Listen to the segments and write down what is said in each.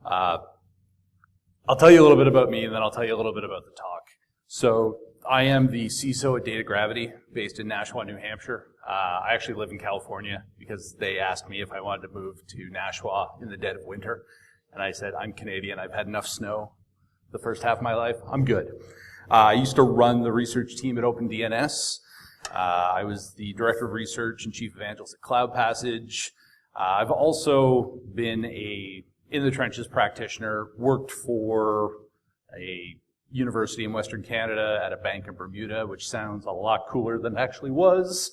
I'll tell you a little bit about me, and then I'll tell you a little bit about the talk. So I am the CISO at Data Gravity, based in Nashua, New Hampshire. I actually live in California because they asked me if I wanted to move to Nashua in the dead of winter. And I said, I'm Canadian. I've had enough snow the first half of my life. I'm good. I used to run the research team at OpenDNS. I was the director of research and chief evangelist at Cloud Passage. I've also been a in the trenches practitioner, worked for a university in Western Canada at a bank in Bermuda, which sounds a lot cooler than it actually was.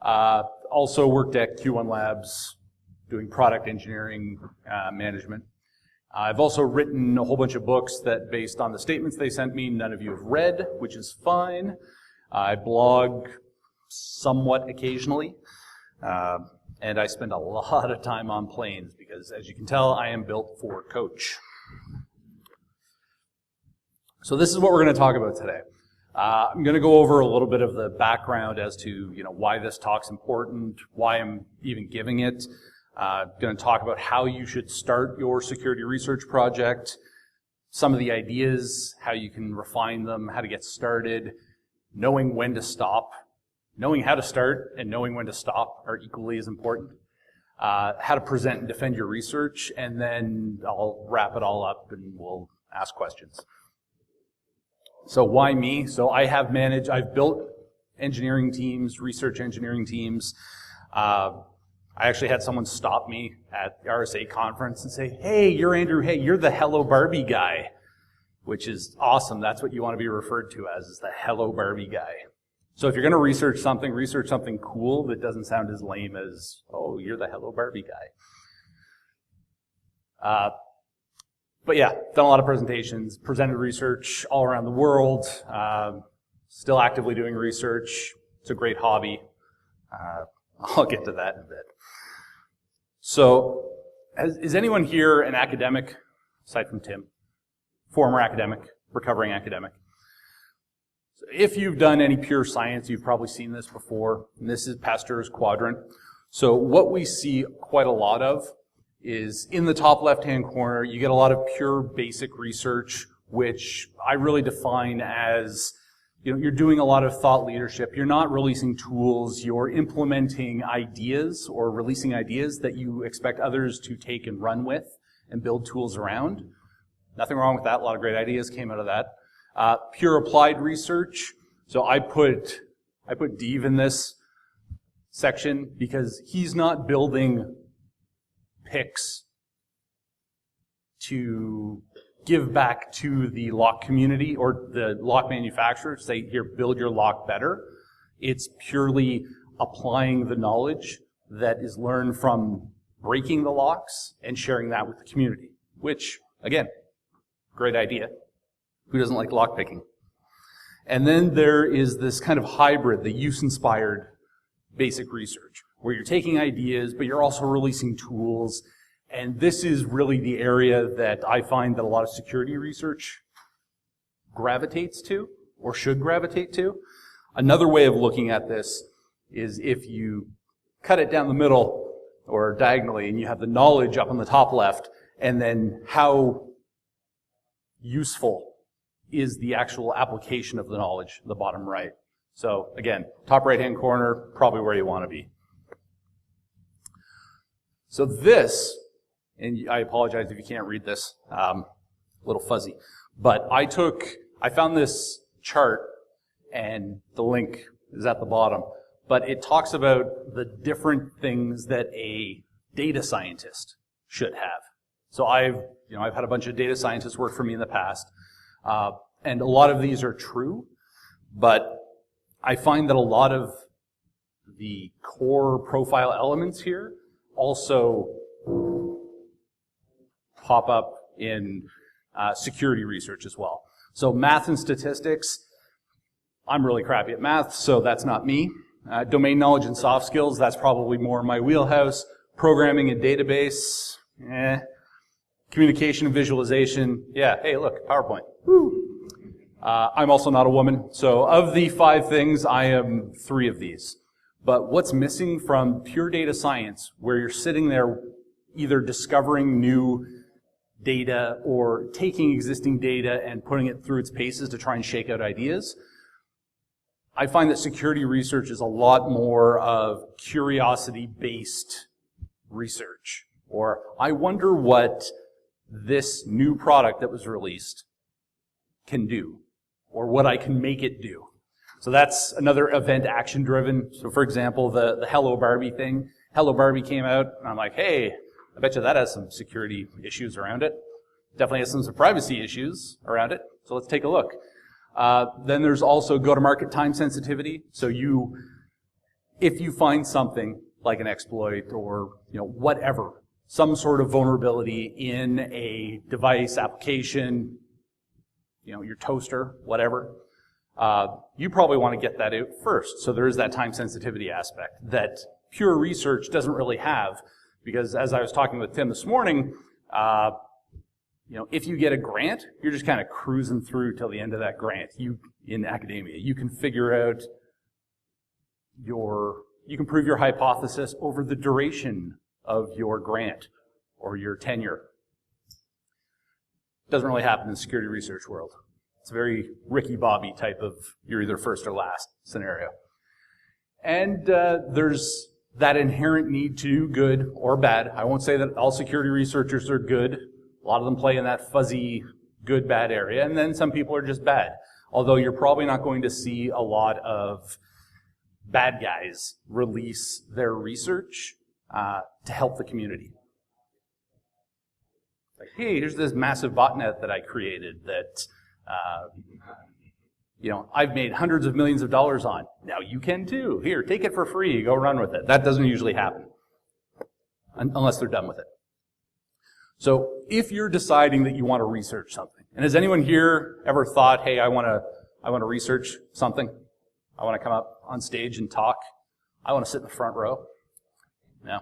Also worked at Q1 Labs doing product engineering management. I've also written a whole bunch of books that, based on the statements they sent me, none of you have read, which is fine. I blog somewhat occasionally. And I spend a lot of time on planes because, as you can tell, I am built for coach. So this is what we're going to talk about today. I'm going to go over a little bit of the background as to why this talk's important, why I'm even giving it. I'm going to talk about how you should start your security research project, some of the ideas, how you can refine them, how to get started, knowing when to stop. Knowing how to start and knowing when to stop are equally as important. How to present and defend your research, and then I'll wrap it all up and we'll ask questions. So why me? So I've built engineering teams, research engineering teams. I actually had someone stop me at the RSA conference and say, hey, you're Andrew, hey, you're the Hello Barbie guy, which is awesome. That's what you want to be referred to as, is the Hello Barbie guy. So if you're going to research something cool that doesn't sound as lame as, oh, you're the Hello Barbie guy. But yeah, done a lot of presentations, presented research all around the world, still actively doing research. It's a great hobby. I'll get to that in a bit. So, is anyone here an academic, aside from Tim? Former academic, recovering academic? If you've done any pure science, you've probably seen this before, and this is Pasteur's quadrant. So what we see quite a lot of is in the top left-hand corner, you get a lot of pure basic research, which I really define as, you're doing a lot of thought leadership. You're not releasing tools, you're implementing ideas or releasing ideas that you expect others to take and run with and build tools around. Nothing wrong with that. A lot of great ideas came out of that. Pure applied research. So I put Dave in this section because he's not building picks to give back to the lock community or the lock manufacturer to say, here, build your lock better. It's purely applying the knowledge that is learned from breaking the locks and sharing that with the community, which, again, great idea. Who doesn't like lockpicking? And then there is this kind of hybrid, the use-inspired basic research, where you're taking ideas, but you're also releasing tools. And this is really the area that I find that a lot of security research gravitates to, or should gravitate to. Another way of looking at this is if you cut it down the middle, or diagonally, and you have the knowledge up on the top left, and then how useful is the actual application of the knowledge, the bottom right. So again, top right-hand corner, probably where you want to be. So this, and I apologize if you can't read this, a little fuzzy, but I found this chart, and the link is at the bottom, but it talks about the different things that a data scientist should have. So I've had a bunch of data scientists work for me in the past, and a lot of these are true, but I find that a lot of the core profile elements here also pop up in security research as well. So math and statistics, I'm really crappy at math, so that's not me. Domain knowledge and soft skills, that's probably more my wheelhouse. Programming and database, Communication and visualization, yeah, hey look, PowerPoint. Woo. I'm also not a woman, so of the 5 things, I am 3 of these. But what's missing from pure data science, where you're sitting there either discovering new data or taking existing data and putting it through its paces to try and shake out ideas. I find that security research is a lot more of curiosity-based research. Or, I wonder what this new product that was released can do, or what I can make it do. So that's another event action driven. So for example, the Hello Barbie thing. Hello Barbie came out, and I'm like, hey, I bet you that has some security issues around it. Definitely has some privacy issues around it. So let's take a look. Then there's also go-to-market time sensitivity. So if you find something like an exploit or whatever, some sort of vulnerability in a device, application, your toaster, whatever, you probably want to get that out first. So there is that time sensitivity aspect that pure research doesn't really have, because as I was talking with Tim this morning, if you get a grant, you're just kind of cruising through till the end of that grant. In academia, you can figure out you can prove your hypothesis over the duration of your grant or your tenure. Doesn't really happen in the security research world. It's a very Ricky Bobby type of you're either first or last scenario. And there's that inherent need to do good or bad. I won't say that all security researchers are good. A lot of them play in that fuzzy good-bad area, and then some people are just bad. Although you're probably not going to see a lot of bad guys release their research to help the community. Like, hey, here's this massive botnet that I created that I've made hundreds of millions of dollars on. Now you can too. Here, take it for free. Go run with it. That doesn't usually happen unless they're done with it. So if you're deciding that you want to research something, and has anyone here ever thought, hey, I want to research something. I want to come up on stage and talk. I want to sit in the front row. No.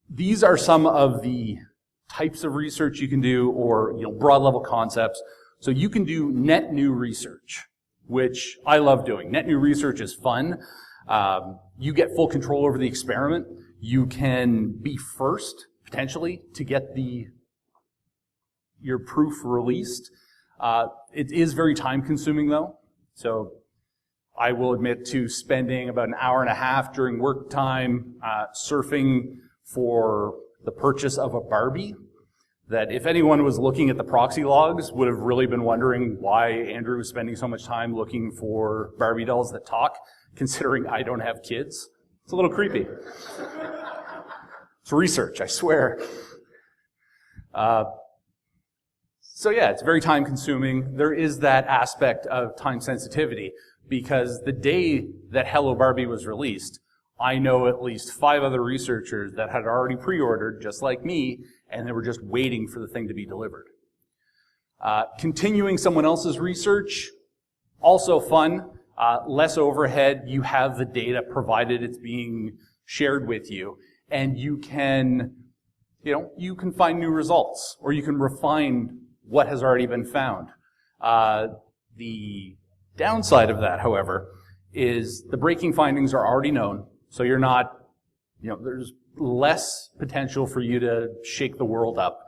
These are some of the types of research you can do, or broad level concepts. So you can do net new research, which I love doing. Net new research is fun. You get full control over the experiment. You can be first, potentially, to get your proof released. It is very time consuming though. So I will admit to spending about an hour and a half during work time surfing for the purchase of a Barbie, that if anyone was looking at the proxy logs would have really been wondering why Andrew was spending so much time looking for Barbie dolls that talk, considering I don't have kids. It's a little creepy. It's research, I swear. So yeah, it's very time consuming. There is that aspect of time sensitivity, because the day that Hello Barbie was released, I know at least 5 other researchers that had already pre-ordered, just like me, and they were just waiting for the thing to be delivered. Continuing someone else's research, also fun, less overhead. You have the data provided it's being shared with you, and you can find new results, or you can refine what has already been found. The downside of that, however, is the breaking findings are already known, so you're not, there's less potential for you to shake the world up.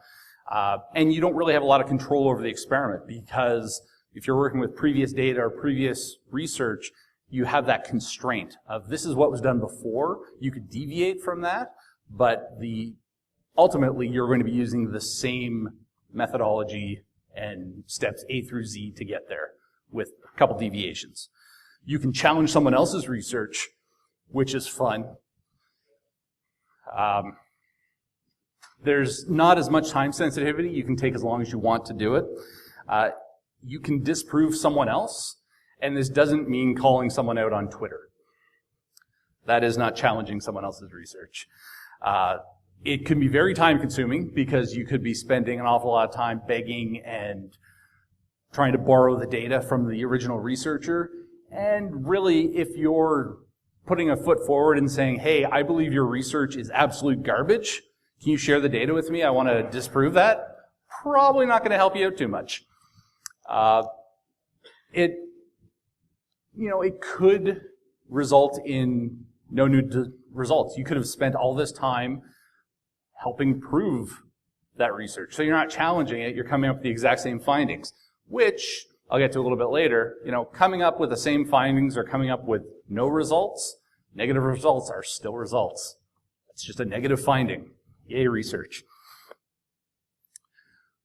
And you don't really have a lot of control over the experiment, because if you're working with previous data or previous research, you have that constraint of this is what was done before. You could deviate from that, but ultimately you're going to be using the same methodology and steps A through Z to get there with a couple deviations. You can challenge someone else's research, which is fun. There's not as much time sensitivity. You can take as long as you want to do it. You can disprove someone else, and this doesn't mean calling someone out on Twitter. That is not challenging someone else's research. It can be very time consuming, because you could be spending an awful lot of time begging and trying to borrow the data from the original researcher. And really, if you're putting a foot forward and saying, hey, I believe your research is absolute garbage, can you share the data with me? I want to disprove that. Probably not going to help you out too much. It could result in no new results. You could have spent all this time helping prove that research. So you're not challenging it, you're coming up with the exact same findings, which I'll get to a little bit later. Coming up with the same findings or coming up with no results, negative results are still results. It's just a negative finding. Yay, research.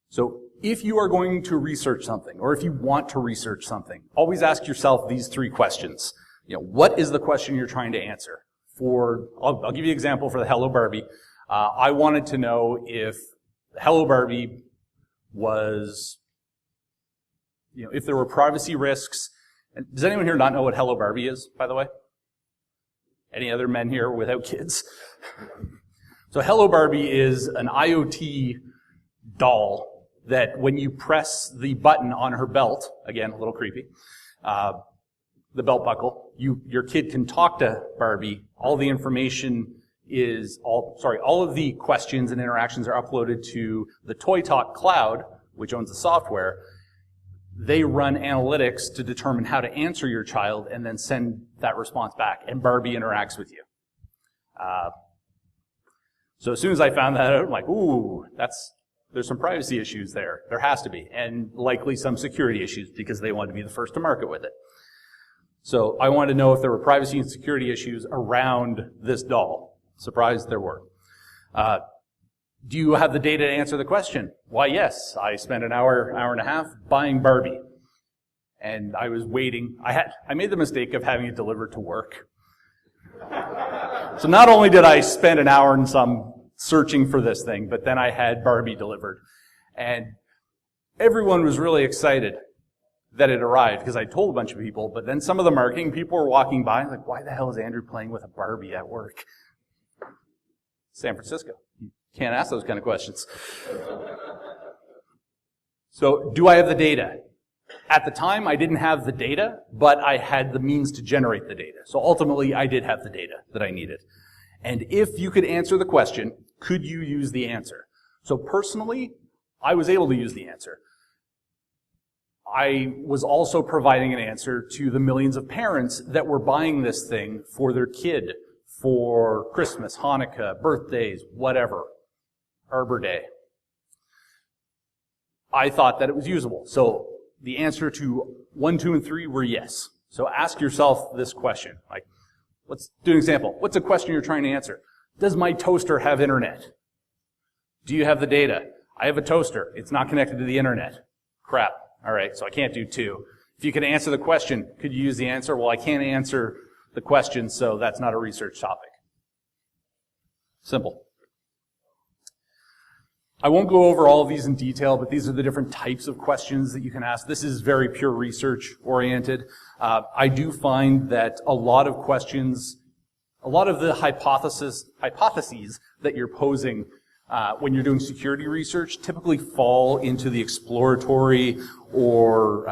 So if you are going to research something, or if you want to research something, always ask yourself these three questions. What is the question you're trying to answer? I'll give you an example for the Hello Barbie. I wanted to know if Hello Barbie was, if there were privacy risks. Does anyone here not know what Hello Barbie is, by the way? Any other men here without kids? So Hello Barbie is an IoT doll that when you press the button on her belt, again, a little creepy, the belt buckle, your kid can talk to Barbie. All the information all of the questions and interactions are uploaded to the Toy Talk cloud, which owns the software. They run analytics to determine how to answer your child and then send that response back, and Barbie interacts with you. So as soon as I found that out, I'm like, ooh, there's some privacy issues there. There has to be, and likely some security issues because they want to be the first to market with it. So I wanted to know if there were privacy and security issues around this doll. Surprised there were. Do you have the data to answer the question? Why, yes. I spent an hour and a half buying Barbie. And I was waiting. I made the mistake of having it delivered to work. So not only did I spend an hour and some searching for this thing, but then I had Barbie delivered. And everyone was really excited that it arrived because I told a bunch of people, but then some of the marketing people were walking by and like, why the hell is Andrew playing with a Barbie at work? San Francisco. You can't ask those kind of questions. So do I have the data? At the time, I didn't have the data, but I had the means to generate the data. So ultimately, I did have the data that I needed. And if you could answer the question, could you use the answer? So personally, I was able to use the answer. I was also providing an answer to the millions of parents that were buying this thing for their kid for Christmas, Hanukkah, birthdays, whatever, Arbor Day. I thought that it was usable. So the answer to 1, 2, and 3 were yes. So ask yourself this question. Let's do an example. What's a question you're trying to answer? Does my toaster have internet? Do you have the data? I have a toaster. It's not connected to the internet. Crap. All right, so I can't do 2. If you could answer the question, could you use the answer? Well, I can't answer the question, so that's not a research topic. Simple. I won't go over all of these in detail, but these are the different types of questions that you can ask. This is very pure research oriented. I do find that a lot of questions, a lot of the hypotheses that you're posing when you're doing security research typically fall into the exploratory or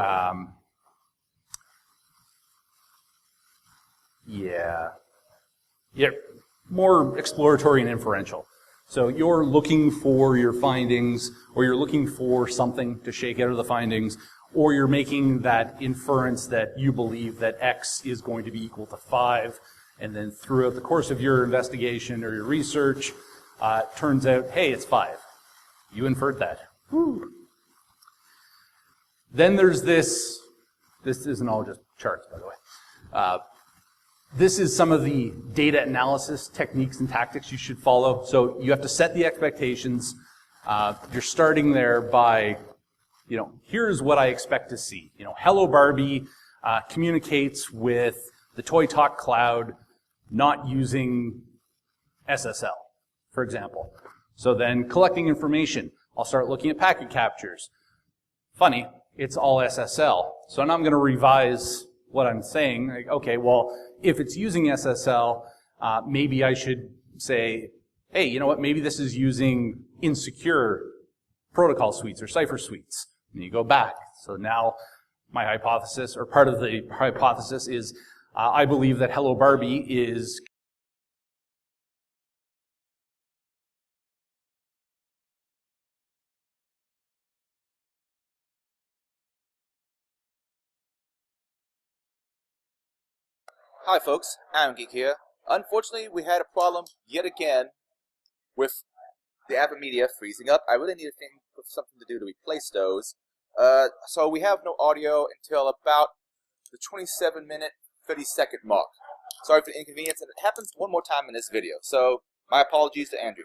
more exploratory and inferential. So you're looking for your findings, or you're looking for something to shake out of the findings, or you're making that inference that you believe that X is going to be equal to 5, and then throughout the course of your investigation or your research, turns out, hey, it's 5. You inferred that. Woo. Then there's this isn't all just charts, by the way. This is some of the data analysis techniques and tactics you should follow. So you have to set the expectations. You're starting there by, here's what I expect to see. Hello Barbie communicates with the Toy Talk cloud not using SSL, for example. So then collecting information. I'll start looking at packet captures. Funny, it's all SSL. So now I'm going to revise what I'm saying. Like, okay, well, if it's using SSL, maybe I should say, hey, you know what, maybe this is using insecure protocol suites or cipher suites. And you go back. So now my hypothesis, or part of the hypothesis is, I believe that Hello Barbie is Hi folks, I'm Geek here. Unfortunately, we had a problem yet again with the Avid Media freezing up. I really need to think of something to do to replace those. So we have no audio until about the 27-minute, 30-second mark. Sorry for the inconvenience, and it happens one more time in this video. So my apologies to Andrew.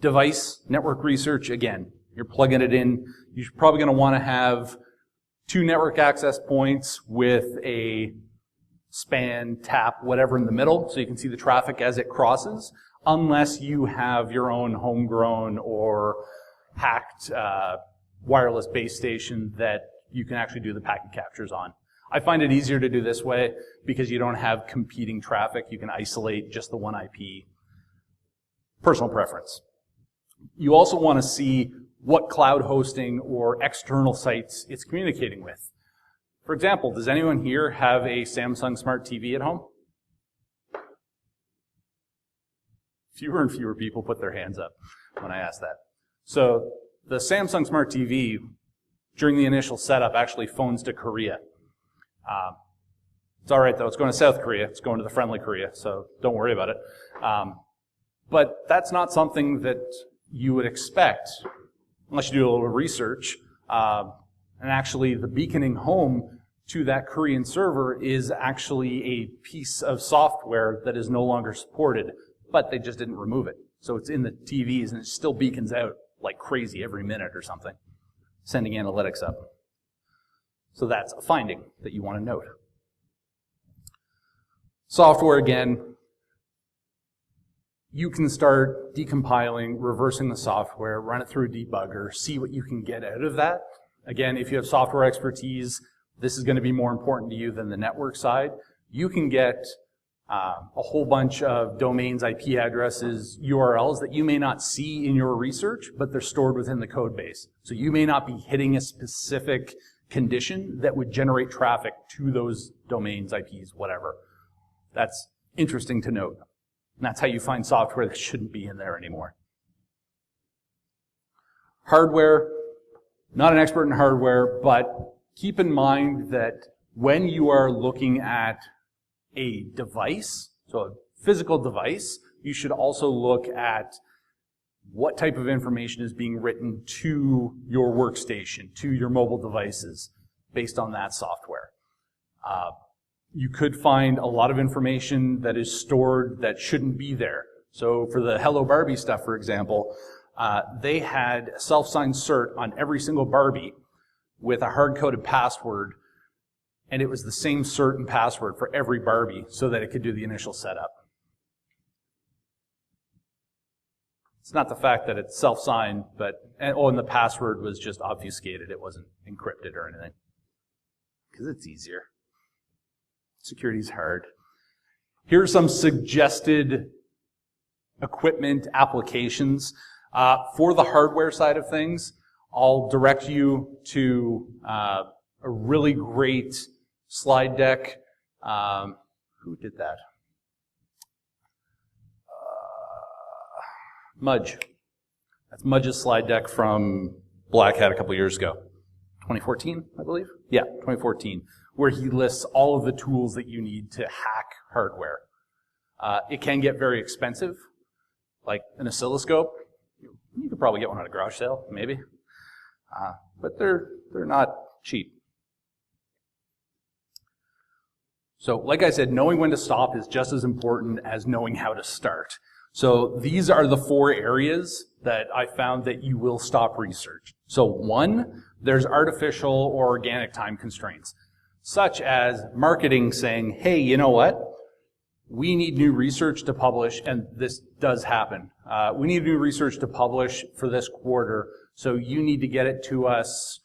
Device network research, again, you're plugging it in. You're probably going to want to have 2 network access points with a span, tap, whatever in the middle, so you can see the traffic as it crosses, unless you have your own homegrown or hacked wireless base station that you can actually do the packet captures on. I find it easier to do this way because you don't have competing traffic. You can isolate just the one IP. Personal preference. You also want to see what cloud hosting or external sites it's communicating with. For example, does anyone here have a Samsung Smart TV at home? Fewer and fewer people put their hands up when I ask that. So the Samsung Smart TV, during the initial setup, actually phones to Korea. It's all right, though. It's going to South Korea. It's going to the friendly Korea, so don't worry about it. But that's not something that you would expect unless you do a little research. And actually, the beaconing home to that Korean server is actually a piece of software that is no longer supported, but they just didn't remove it. So it's in the TVs, and it still beacons out like crazy every minute or something, sending analytics up. So that's a finding that you want to note. Software, again, you can start decompiling, reversing the software, run it through a debugger, see what you can get out of that. Again, if you have software expertise, this is going to be more important to you than the network side. You can get a whole bunch of domains, IP addresses, URLs that you may not see in your research, but they're stored within the code base. So you may not be hitting a specific condition that would generate traffic to those domains, IPs, whatever. That's interesting to note. And that's how you find software that shouldn't be in there anymore. Hardware, not an expert in hardware, but keep in mind that when you are looking at a device, so a physical device, you should also look at what type of information is being written to your workstation, to your mobile devices, based on that software. You could find a lot of information that is stored that shouldn't be there. So for the Hello Barbie stuff, for example, they had self-signed cert on every single Barbie with a hard-coded password, and it was the same cert and password for every Barbie so that it could do the initial setup. It's not the fact that it's self-signed, and the password was just obfuscated. It wasn't encrypted or anything. Because it's easier. Security's hard. Here are some suggested equipment applications. For the hardware side of things, I'll direct you to a really great slide deck. Who did that? Mudge. That's Mudge's slide deck from Black Hat a couple years ago. 2014, I believe? Yeah, 2014, where he lists all of the tools that you need to hack hardware. It can get very expensive, like an oscilloscope. You could probably get one at a garage sale, maybe. But they're not cheap. So, like I said, knowing when to stop is just as important as knowing how to start. So these are the 4 areas that I found that you will stop research. So 1, there's artificial or organic time constraints, such as marketing saying, hey, you know what? We need new research to publish, and this does happen. We need new research to publish for this quarter, so you need to get it to us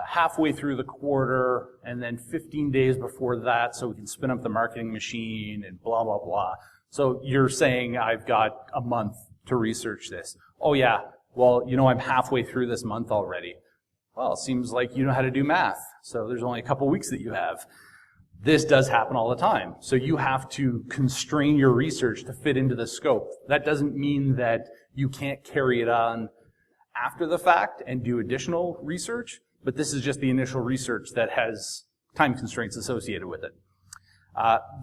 halfway through the quarter, and then 15 days before that, so we can spin up the marketing machine, and blah, blah, blah. So you're saying, I've got a month to research this. Oh yeah, well, you know, I'm halfway through this month already. Well, it seems like you know how to do math, so there's only a couple weeks that you have. This does happen all the time. So you have to constrain your research to fit into the scope. That doesn't mean that you can't carry it on after the fact and do additional research, but this is just the initial research that has time constraints associated with it.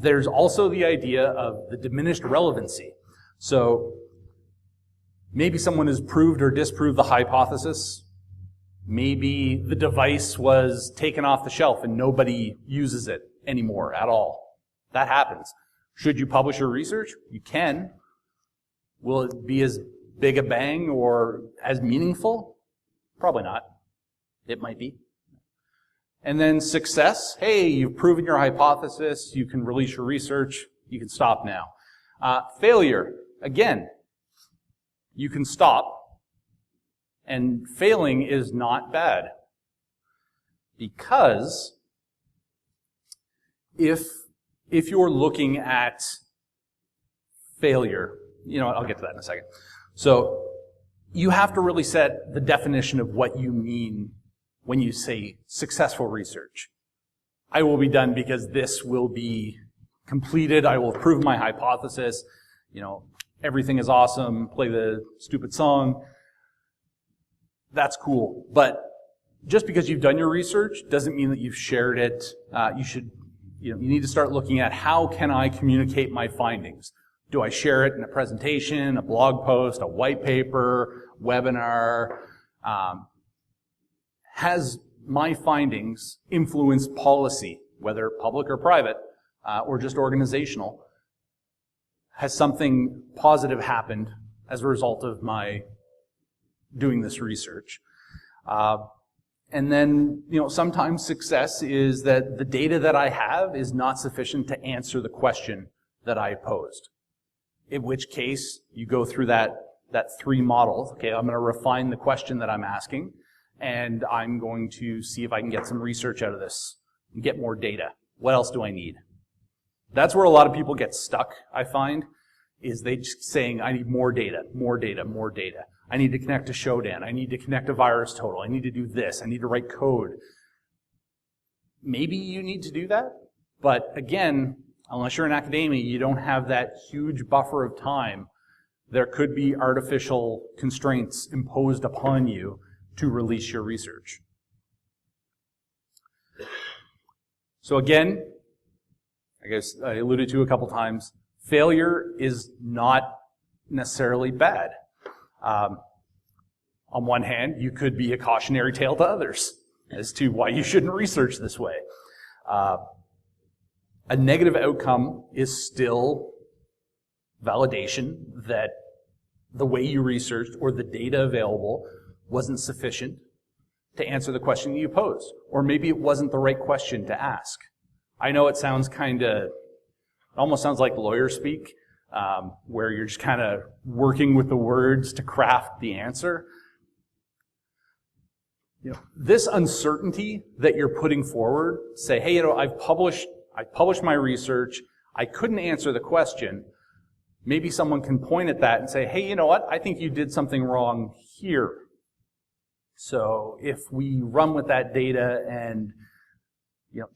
There's also the idea of the diminished relevancy. So maybe someone has proved or disproved the hypothesis. Maybe the device was taken off the shelf and nobody uses it anymore at all. That happens. Should you publish your research? You can. Will it be as big a bang or as meaningful? Probably not. It might be. And then success. Hey, you've proven your hypothesis. You can release your research. You can stop now. Failure. Again, you can stop. And failing is not bad. Because if you're looking at failure, you know what, I'll get to that in a second. So you have to really set the definition of what you mean when you say successful research. I will be done because this will be completed. I will prove my hypothesis. You know, everything is awesome. Play the stupid song. That's cool. But just because you've done your research doesn't mean that you've shared it. You need to start looking at how can I communicate my findings. Do I share it in a presentation, a blog post, a white paper, webinar? Has my findings influenced policy, whether public or private, or just organizational? Has something positive happened as a result of my doing this research? And then, sometimes success is that the data that I have is not sufficient to answer the question that I posed. In which case, you go through that 3 models. Okay, I'm going to refine the question that I'm asking, and I'm going to see if I can get some research out of this and get more data. What else do I need? That's where a lot of people get stuck, I find, is they just saying, I need more data, more data, more data. I need to connect to Shodan. I need to connect to virus total. I need to do this. I need to write code. Maybe you need to do that, but again, unless you're in academia, you don't have that huge buffer of time. There could be artificial constraints imposed upon you to release your research. So again, I guess I alluded to a couple times, failure is not necessarily bad. On one hand, you could be a cautionary tale to others as to why you shouldn't research this way. A negative outcome is still validation that the way you researched or the data available wasn't sufficient to answer the question you posed. Or maybe it wasn't the right question to ask. I know it sounds it almost sounds like lawyer speak, where you're just kind of working with the words to craft the answer. This uncertainty that you're putting forward, say, hey, I've published my research, I couldn't answer the question. Maybe someone can point at that and say, hey, you know what? I think you did something wrong here. So if we run with that data and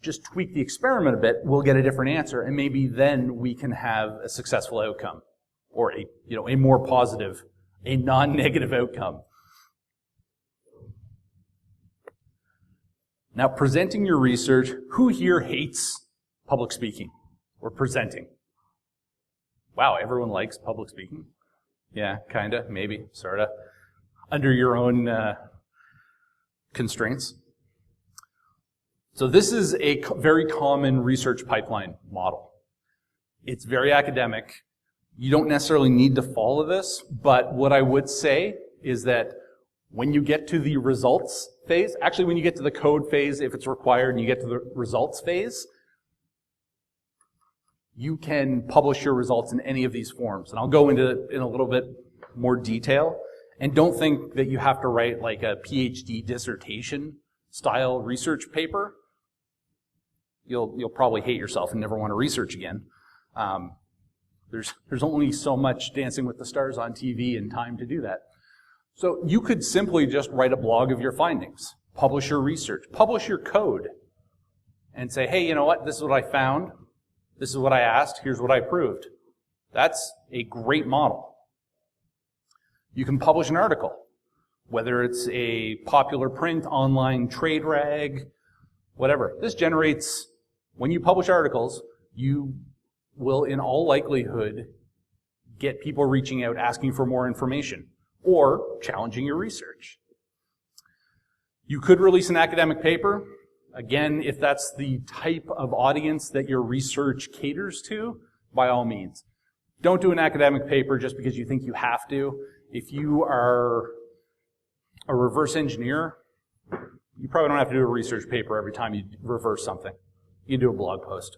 just tweak the experiment a bit, we'll get a different answer, and maybe then we can have a successful outcome, or a more positive, a non-negative outcome. Now, presenting your research, who here hates public speaking or presenting? Wow, everyone likes public speaking? Yeah, kinda, maybe, sorta. Under your own constraints. So this is a very common research pipeline model. It's very academic. You don't necessarily need to follow this, but what I would say is that when you get to the results phase, actually when you get to the code phase, if it's required, and you get to the results phase, you can publish your results in any of these forms. And I'll go into it in a little bit more detail. And don't think that you have to write like a PhD dissertation style research paper. You'll probably hate yourself and never want to research again. There's only so much Dancing with the Stars on TV and time to do that. So you could simply just write a blog of your findings, publish your research, publish your code, and say, hey, you know what? This is what I found. This is what I asked. Here's what I proved. That's a great model. You can publish an article, whether it's a popular print, online trade rag, whatever. This generates, when you publish articles, you will in all likelihood get people reaching out asking for more information or challenging your research. You could release an academic paper. Again, if that's the type of audience that your research caters to, by all means. Don't do an academic paper just because you think you have to. If you are a reverse engineer, you probably don't have to do a research paper every time you reverse something. You can do a blog post.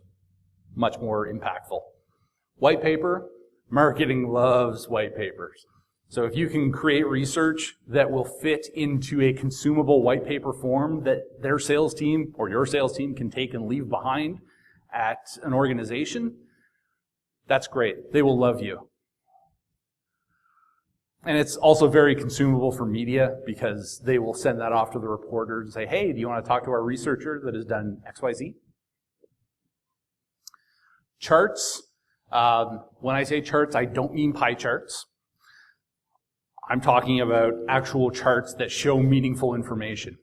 Much more impactful. White paper, marketing loves white papers. So if you can create research that will fit into a consumable white paper form that their sales team or your sales team can take and leave behind at an organization, that's great. They will love you. And it's also very consumable for media because they will send that off to the reporter and say, hey, do you want to talk to our researcher that has done XYZ? Charts. When I say charts, I don't mean pie charts. I'm talking about actual charts that show meaningful information.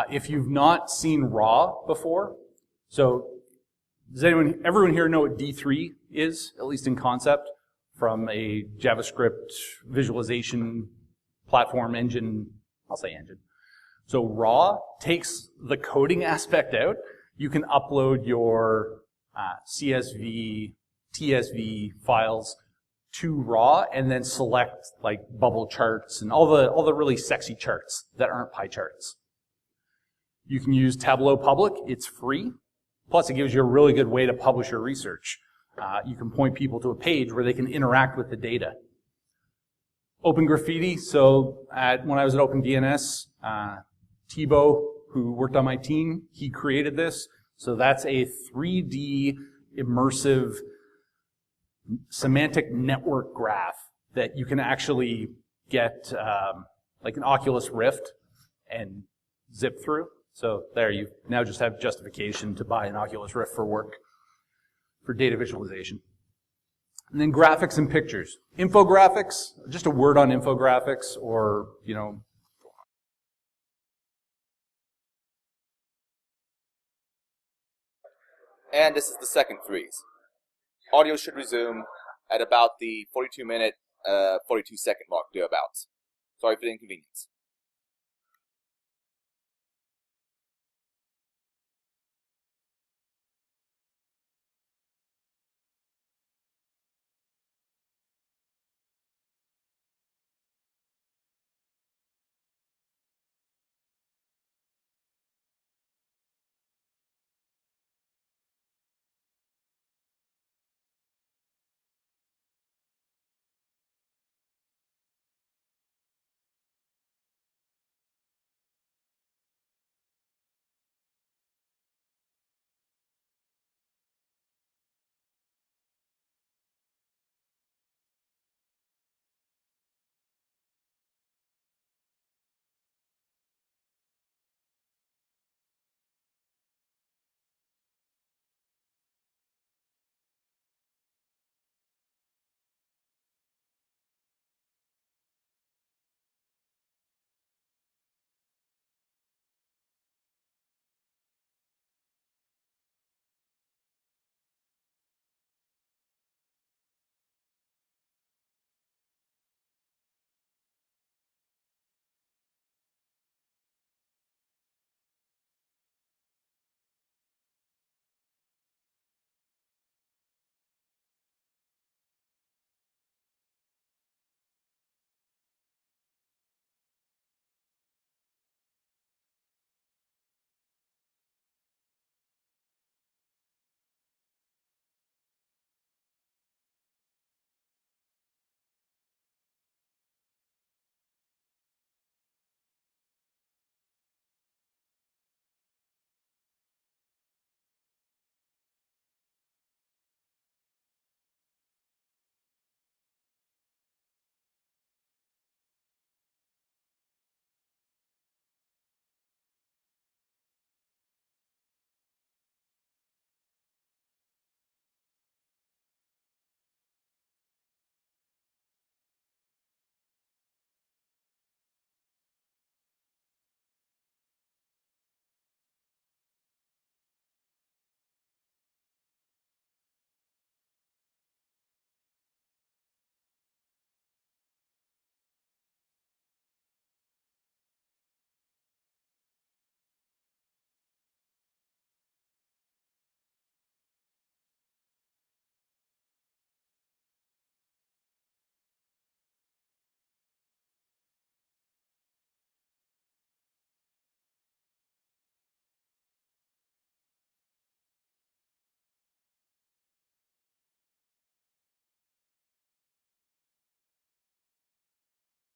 If you've not seen raw before, so does everyone here know what D3 is, at least in concept, from a JavaScript visualization platform engine? I'll say engine. So raw takes the coding aspect out. You can upload your CSV, TSV files to raw and then select like bubble charts and all the really sexy charts that aren't pie charts. You can use Tableau Public. It's free. Plus, it gives you a really good way to publish your research. You can point people to a page where they can interact with the data. Open Graffiti. So when I was at OpenDNS, Thibaut, who worked on my team, he created this. So that's a 3D immersive semantic network graph that you can actually get like an Oculus Rift and zip through. So there, you now just have justification to buy an Oculus Rift for work, for data visualization. And then graphics and pictures. Infographics, just a word on infographics, or, you know, And this is the second freeze. Audio should resume at about the 42-minute, 42-second mark, thereabouts. Sorry for the inconvenience.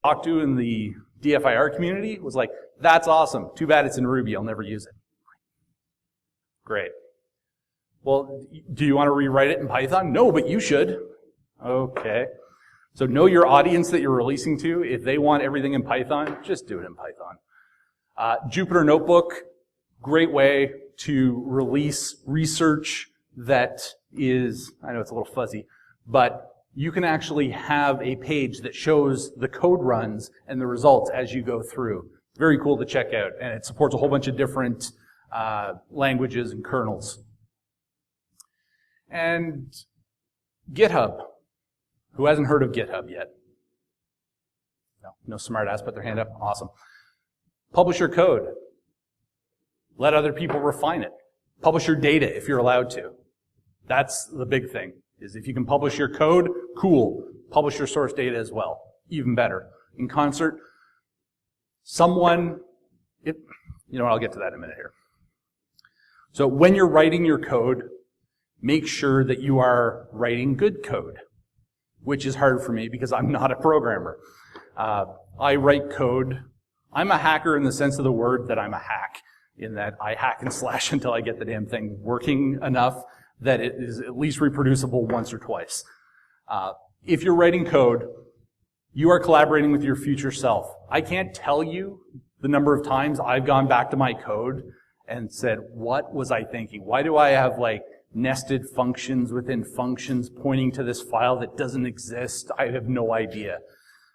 talked to in the DFIR community was like, that's awesome. Too bad it's in Ruby. I'll never use it. Great. Well, do you want to rewrite it in Python? No, but you should. Okay. So know your audience that you're releasing to. If they want everything in Python, just do it in Python. Jupyter Notebook, great way to release research that is, I know it's a little fuzzy, but you can actually have a page that shows the code runs and the results as you go through. Very cool to check out, and it supports a whole bunch of different languages and kernels. And GitHub. Who hasn't heard of GitHub yet? No smart ass put their hand up. Awesome. Publish your code. Let other people refine it. Publish your data if you're allowed to. That's the big thing, is if you can publish your code, cool. Publish your source data as well. Even better. In concert, I'll get to that in a minute here. So when you're writing your code, make sure that you are writing good code, which is hard for me because I'm not a programmer. I write code. I'm a hacker in the sense of the word that I'm a hack, in that I hack and slash until I get the damn thing working enough that it is at least reproducible once or twice. If you're writing code, you are collaborating with your future self. I can't tell you the number of times I've gone back to my code and said, what was I thinking? Why do I have nested functions within functions pointing to this file that doesn't exist? I have no idea.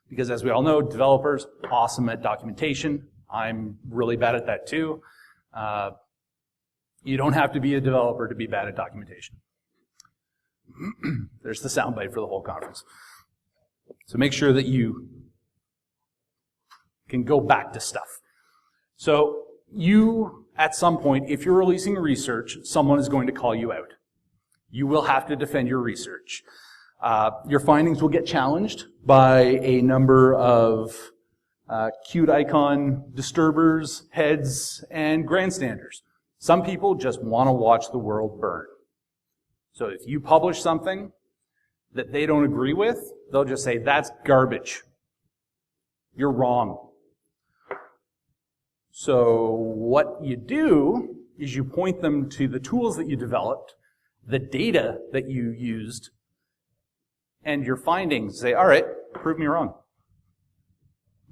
Because as we all know, developers, awesome at documentation. I'm really bad at that too. You don't have to be a developer to be bad at documentation. There's the soundbite for the whole conference. So make sure that you can go back to stuff. So you, at some point, if you're releasing research, someone is going to call you out. You will have to defend your research. Your findings will get challenged by a number of cute icon disturbers, heads, and grandstanders. Some people just want to watch the world burn. So if you publish something that they don't agree with, they'll just say, that's garbage. You're wrong. So what you do is you point them to the tools that you developed, the data that you used, and your findings. Say, all right, prove me wrong.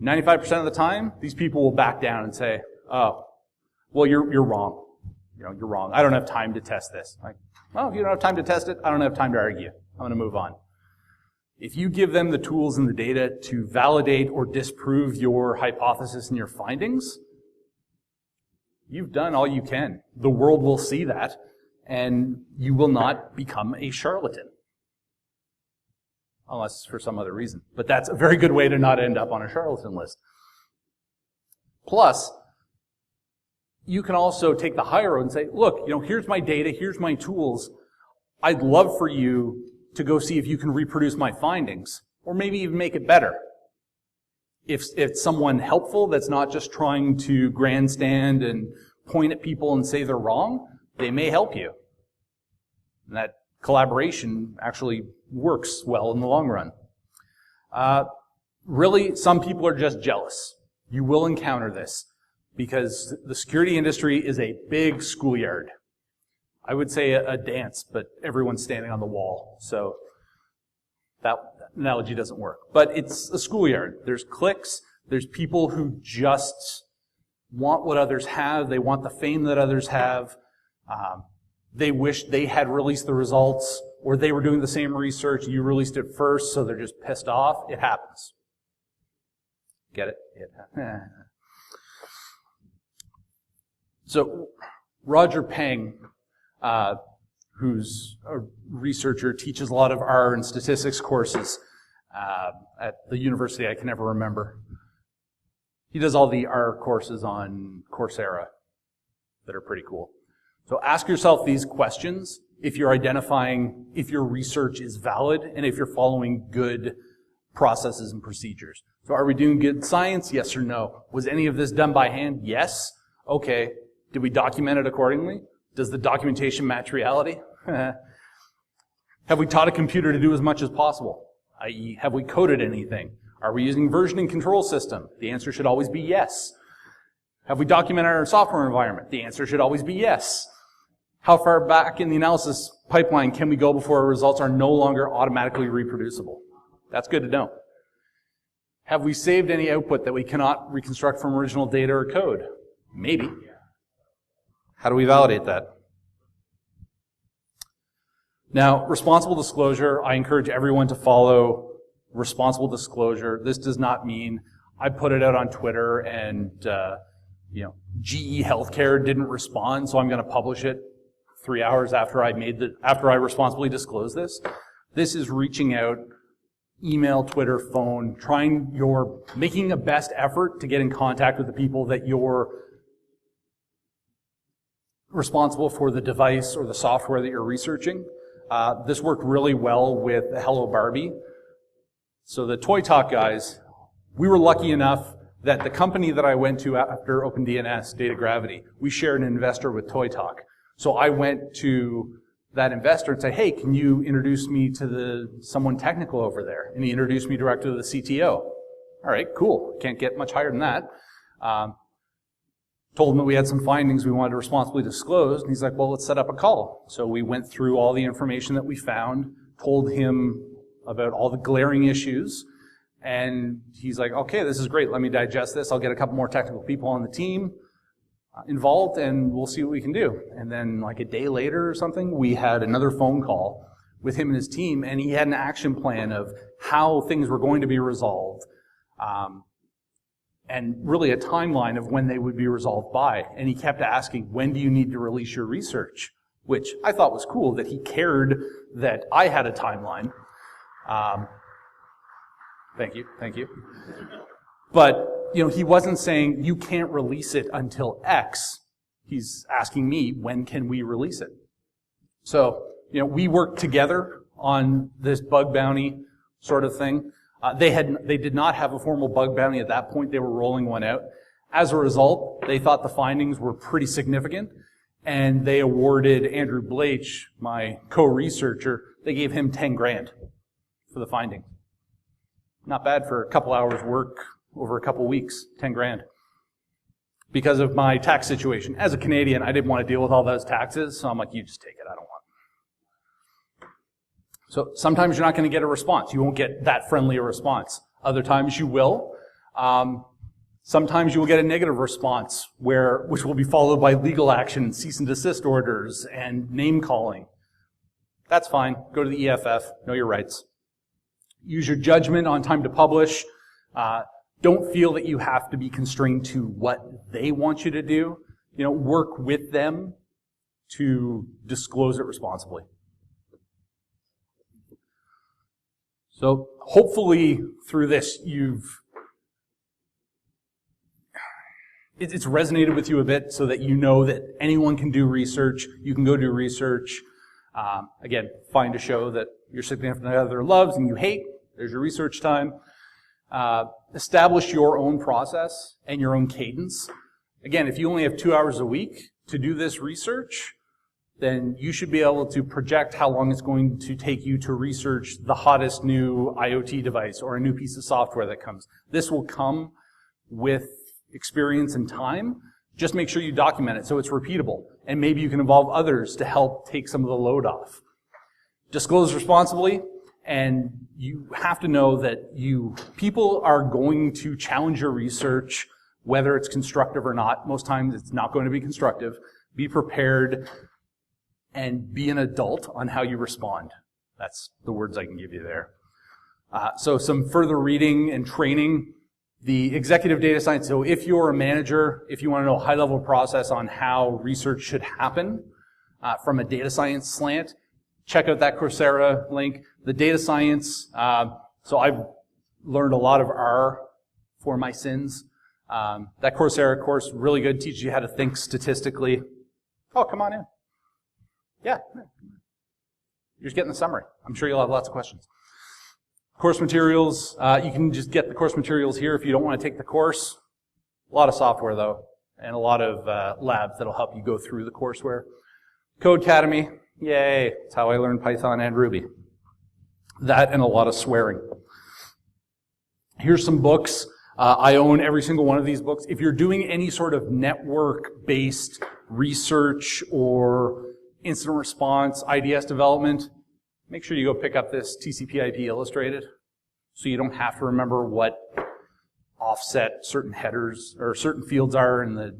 95% of the time, these people will back down and say, oh, well, you're wrong. You're wrong. I don't have time to test this. Well, if you don't have time to test it, I don't have time to argue. I'm going to move on. If you give them the tools and the data to validate or disprove your hypothesis and your findings, you've done all you can. The world will see that, and you will not become a charlatan. Unless for some other reason. But that's a very good way to not end up on a charlatan list. Plus, you can also take the higher road and say, look, here's my data, here's my tools. I'd love for you to go see if you can reproduce my findings, or maybe even make it better. If it's someone helpful that's not just trying to grandstand and point at people and say they're wrong, they may help you. And that collaboration actually works well in the long run. Really, some people are just jealous. You will encounter this because the security industry is a big schoolyard. I would say a dance, but everyone's standing on the wall. So that analogy doesn't work. But it's a schoolyard. There's cliques. There's people who just want what others have. They want the fame that others have. They wish they had released the results, or they were doing the same research. You released it first, so they're just pissed off. It happens. Get it? So Roger Peng, who's a researcher, teaches a lot of R and statistics courses at the university I can never remember. He does all the R courses on Coursera that are pretty cool. So ask yourself these questions if you're identifying if your research is valid and if you're following good processes and procedures. So are we doing good science? Yes or no? Was any of this done by hand? Yes. Okay. Did we document it accordingly? Does the documentation match reality? Have we taught a computer to do as much as possible? I.e., have we coded anything? Are we using versioning control system? The answer should always be yes. Have we documented our software environment? The answer should always be yes. How far back in the analysis pipeline can we go before our results are no longer automatically reproducible? That's good to know. Have we saved any output that we cannot reconstruct from original data or code? Maybe. How do we validate that? Now, responsible disclosure, I encourage everyone to follow responsible disclosure. This does not mean I put it out on Twitter and GE Healthcare didn't respond, so I'm going to publish it 3 hours after I responsibly disclosed this. This is reaching out, email, Twitter, phone, making a best effort to get in contact with the people that you're responsible for the device or the software that you're researching. This worked really well with Hello Barbie. So the Toy Talk guys, we were lucky enough that the company that I went to after OpenDNS, Data Gravity, we shared an investor with Toy Talk. So I went to that investor and said, hey, can you introduce me to someone technical over there? And he introduced me directly to the CTO. All right, cool. Can't get much higher than that. Told him that we had some findings we wanted to responsibly disclose, and he's like, well, let's set up a call. So we went through all the information that we found, told him about all the glaring issues, and he's like, okay, this is great. Let me digest this. I'll get a couple more technical people on the team involved, and we'll see what we can do. And then like a day later or something, we had another phone call with him and his team, and he had an action plan of how things were going to be resolved, and really a timeline of when they would be resolved by. And he kept asking, when do you need to release your research? Which I thought was cool, that he cared that I had a timeline. Thank you. But, he wasn't saying, you can't release it until X. He's asking me, when can we release it? So, we worked together on this bug bounty sort of thing. They did not have a formal bug bounty at that point. They were rolling one out. As a result, they thought the findings were pretty significant, and they awarded Andrew Blach, my co-researcher, they gave him 10 grand for the finding. Not bad for a couple hours work over a couple weeks, 10 grand. Because of my tax situation. As a Canadian, I didn't want to deal with all those taxes, so I'm like, you just take it, I don't want it. So sometimes you're not going to get a response. You won't get that friendly a response. Other times you will. Sometimes you will get a negative response, which will be followed by legal action, cease and desist orders, and name calling. That's fine. Go to the EFF. Know your rights. Use your judgment on time to publish. Don't feel that you have to be constrained to what they want you to do. Work with them to disclose it responsibly. So hopefully through this it's resonated with you a bit so that you know that anyone can do research. You can go do research. Again, find a show that your significant other loves and you hate. There's your research time. Establish your own process and your own cadence. Again, if you only have 2 hours a week to do this research, then you should be able to project how long it's going to take you to research the hottest new IoT device or a new piece of software that comes. This will come with experience and time. Just make sure you document it so it's repeatable. And maybe you can involve others to help take some of the load off. Disclose responsibly, and you have to know that people are going to challenge your research, whether it's constructive or not. Most times it's not going to be constructive. Be prepared and be an adult on how you respond. That's the words I can give you there. So some further reading and training. The executive data science, so if you're a manager, if you want to know a high-level process on how research should happen from a data science slant, check out that Coursera link. The data science, so I've learned a lot of R for my sins. That Coursera course, really good, teaches you how to think statistically. Oh, come on in. Yeah. You're just getting the summary. I'm sure you'll have lots of questions. Course materials, you can just get the course materials here if you don't want to take the course. A lot of software, though, and a lot of labs that'll help you go through the courseware. Codecademy, yay, that's how I learned Python and Ruby. That and a lot of swearing. Here's some books. I own every single one of these books. If you're doing any sort of network-based research or incident response, IDS development, make sure you go pick up this TCP/IP Illustrated so you don't have to remember what offset certain headers or certain fields are in the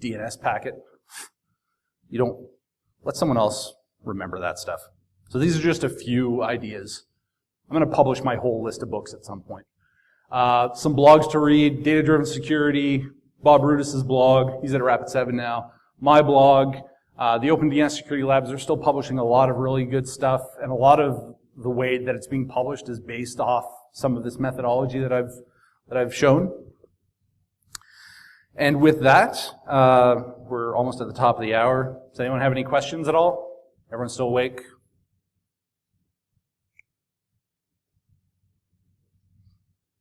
DNS packet. You don't let someone else remember that stuff. So these are just a few ideas. I'm going to publish my whole list of books at some point. Some blogs to read: Data-Driven Security, Bob Rudis's blog. He's at Rapid7 now. My blog. The Open DNS Security Labs are still publishing a lot of really good stuff, and a lot of the way that it's being published is based off some of this methodology that I've shown. And with that, we're almost at the top of the hour. Does anyone have any questions at all? Everyone still awake?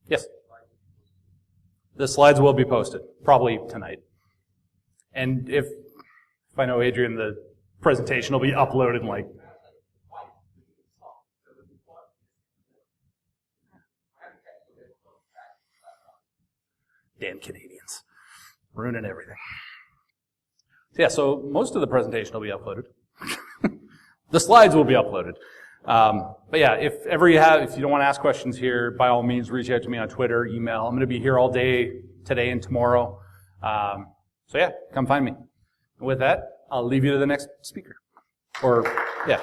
Yes? The slides will be posted, probably tonight. And if I know Adrian, the presentation will be uploaded in like... Damn Canadians. Ruining everything. Yeah, so most of the presentation will be uploaded. The slides will be uploaded. But yeah, if you don't want to ask questions here, by all means, reach out to me on Twitter, email. I'm going to be here all day today and tomorrow. So yeah, come find me. And with that, I'll leave you to the next speaker. Or, yeah.